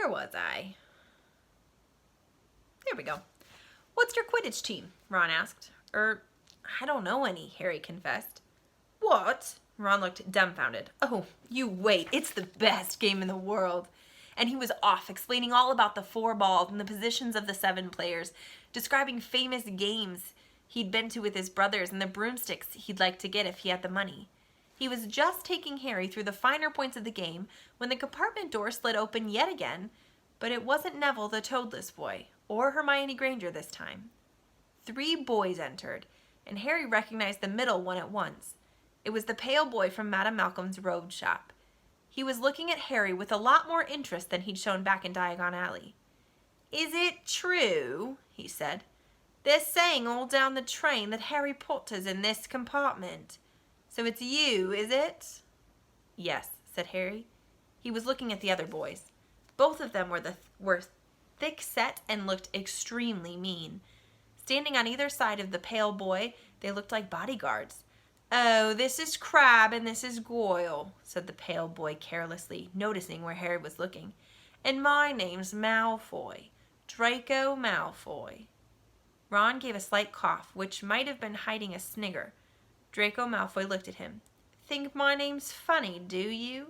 Where was I? There we go. What's your Quidditch team? Ron asked. I don't know any, Harry confessed. What? Ron looked dumbfounded. Oh, you wait. It's the best game in the world. And he was off, explaining all about the 4 balls and the positions of the 7 players, describing famous games he'd been to with his brothers and the broomsticks he'd like to get if he had the money. He was just taking Harry through the finer points of the game when the compartment door slid open yet again, but it wasn't Neville the Toadless Boy, or Hermione Granger this time. 3 boys entered, and Harry recognized the middle one at once. It was the pale boy from Madame Malcolm's robe shop. He was looking at Harry with a lot more interest than he'd shown back in Diagon Alley. Is it true, he said. They're saying all down the train that Harry Potter's in this compartment. So it's you, is it? Yes, said Harry. He was looking at the other boys. Both of them were thick-set and looked extremely mean. Standing on either side of the pale boy, they looked like bodyguards. Oh, this is Crabbe and this is Goyle, said the pale boy carelessly, noticing where Harry was looking. And my name's Malfoy, Draco Malfoy. Ron gave a slight cough, which might have been hiding a snigger. Draco Malfoy looked at him. Think my name's funny, do you?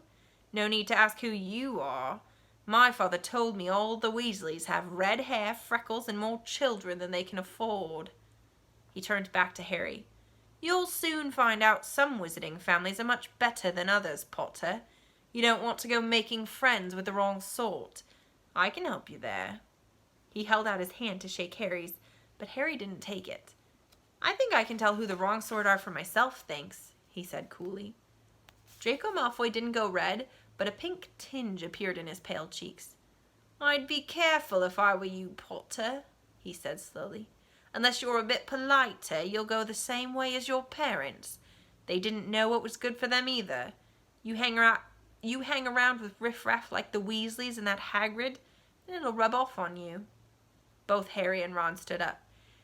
No need to ask who you are. My father told me all the Weasleys have red hair, freckles, and more children than they can afford. He turned back to Harry. You'll soon find out some wizarding families are much better than others, Potter. You don't want to go making friends with the wrong sort. I can help you there. He held out his hand to shake Harry's, but Harry didn't take it. I think I can tell who the wrong sort are for myself, thanks, he said coolly. Draco Malfoy didn't go red, but a pink tinge appeared in his pale cheeks. I'd be careful if I were you, Potter, he said slowly. Unless you're a bit politer, you'll go the same way as your parents. They didn't know what was good for them either. You hang around with riffraff like the Weasleys and that Hagrid, and it'll rub off on you. Both Harry and Ron stood up.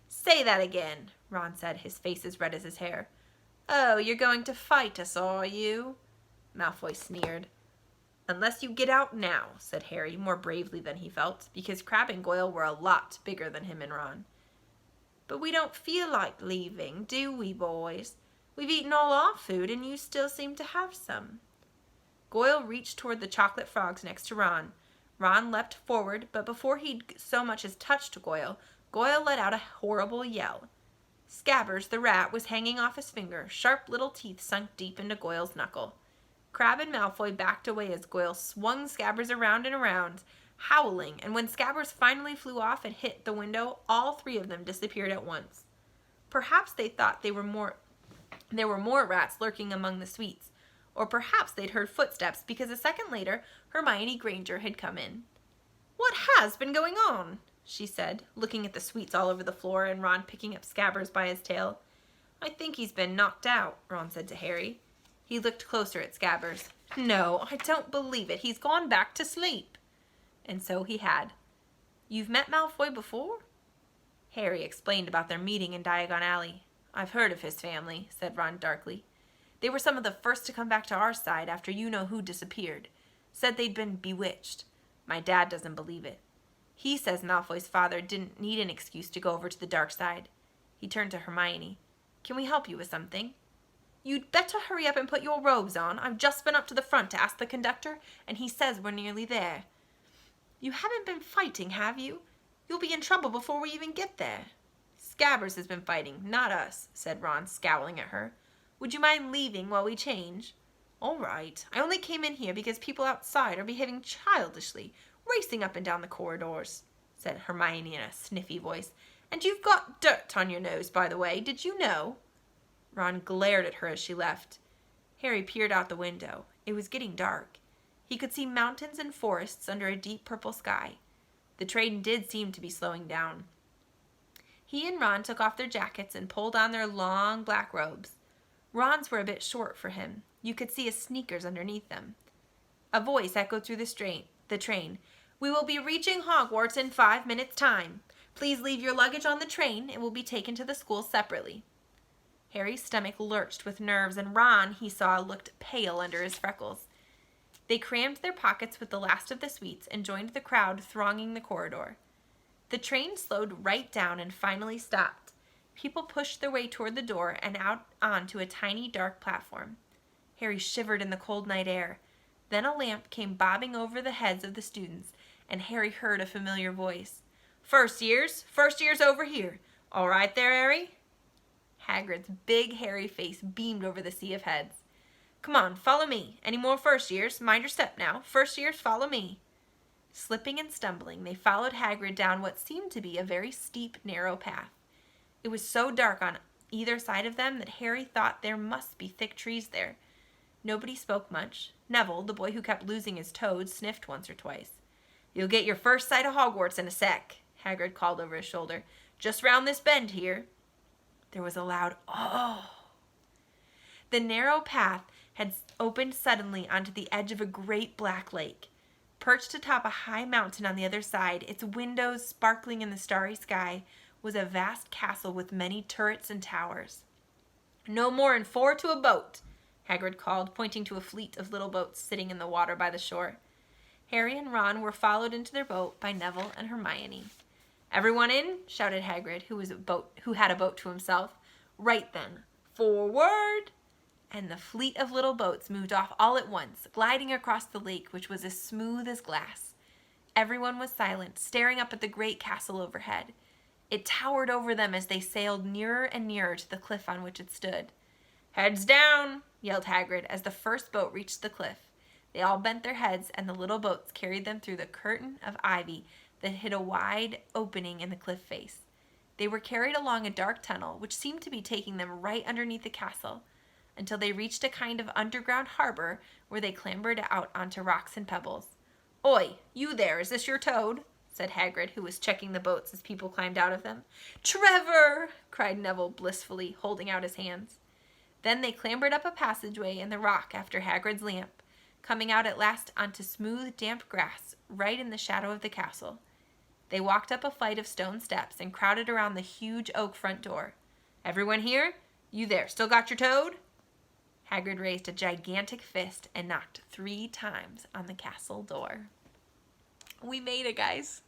Say that again, Ron said, his face as red as his hair. Oh, you're going to fight us, are you? Malfoy sneered. Unless you get out now, said Harry, more bravely than he felt, because Crabbe and Goyle were a lot bigger than him and Ron. But we don't feel like leaving, do we, boys? We've eaten all our food, and you still seem to have some. Goyle reached toward the chocolate frogs next to Ron. Ron leapt forward, but before he'd so much as touched Goyle, Goyle let out a horrible yell. Scabbers the rat was hanging off his finger, sharp little teeth sunk deep into Goyle's knuckle. Crabbe and Malfoy backed away as Goyle swung Scabbers around and around, howling, and when Scabbers finally flew off and hit the window, all 3 of them disappeared at once. Perhaps they thought there were more rats lurking among the sweets, or perhaps they'd heard footsteps because a second later Hermione Granger had come in. What has been going on? She said, looking at the sweets all over the floor and Ron picking up Scabbers by his tail. I think he's been knocked out, Ron said to Harry. He looked closer at Scabbers. No, I don't believe it. He's gone back to sleep. And so he had. You've met Malfoy before? Harry explained about their meeting in Diagon Alley. I've heard of his family, said Ron darkly. They were some of the first to come back to our side after you-know-who disappeared. Said they'd been bewitched. My dad doesn't believe it. He says Malfoy's father didn't need an excuse to go over to the dark side. He turned to Hermione. Can we help you with something? You'd better hurry up and put your robes on. I've just been up to the front to ask the conductor, and he says we're nearly there. You haven't been fighting, have you? You'll be in trouble before we even get there. Scabbers has been fighting, not us, said Ron, scowling at her. Would you mind leaving while we change? All right. I only came in here because people outside are behaving childishly, racing up and down the corridors, said Hermione in a sniffy voice. And you've got dirt on your nose, by the way. Did you know? Ron glared at her as she left. Harry peered out the window. It was getting dark. He could see mountains and forests under a deep purple sky. The train did seem to be slowing down. He and Ron took off their jackets and pulled on their long black robes. Ron's were a bit short for him. You could see his sneakers underneath them. A voice echoed through the train. We will be reaching Hogwarts in 5 minutes' time. Please leave your luggage on the train. It will be taken to the school separately. Harry's stomach lurched with nerves, and Ron, he saw, looked pale under his freckles. They crammed their pockets with the last of the sweets and joined the crowd thronging the corridor. The train slowed right down and finally stopped. People pushed their way toward the door and out onto a tiny dark platform. Harry shivered in the cold night air. Then a lamp came bobbing over the heads of the students, and Harry heard a familiar voice. First years over here. All right there, Harry? Hagrid's big hairy face beamed over the sea of heads. Come on, follow me. Any more first years? Mind your step now. First years, follow me. Slipping and stumbling, they followed Hagrid down what seemed to be a very steep, narrow path. It was so dark on either side of them that Harry thought there must be thick trees there. Nobody spoke much. Neville, the boy who kept losing his toad, sniffed once or twice. You'll get your first sight of Hogwarts in a sec, Hagrid called over his shoulder. Just round this bend here. There was a loud, oh. The narrow path had opened suddenly onto the edge of a great black lake. Perched atop a high mountain on the other side, its windows sparkling in the starry sky, was a vast castle with many turrets and towers. No more'n 4 to a boat, Hagrid called, pointing to a fleet of little boats sitting in the water by the shore. Harry and Ron were followed into their boat by Neville and Hermione. Everyone in, shouted Hagrid, who had a boat to himself. Right then, forward! And the fleet of little boats moved off all at once, gliding across the lake, which was as smooth as glass. Everyone was silent, staring up at the great castle overhead. It towered over them as they sailed nearer and nearer to the cliff on which it stood. Heads down, yelled Hagrid as the first boat reached the cliff. They all bent their heads, and the little boats carried them through the curtain of ivy that hid a wide opening in the cliff face. They were carried along a dark tunnel, which seemed to be taking them right underneath the castle, until they reached a kind of underground harbor where they clambered out onto rocks and pebbles. Oi, you there, is this your toad? Said Hagrid, who was checking the boats as people climbed out of them. Trevor! Cried Neville blissfully, holding out his hands. Then they clambered up a passageway in the rock after Hagrid's lamp, coming out at last onto smooth, damp grass right in the shadow of the castle. They walked up a flight of stone steps and crowded around the huge oak front door. Everyone here? You there, still got your toad? Hagrid raised a gigantic fist and knocked 3 times on the castle door. We made it, guys.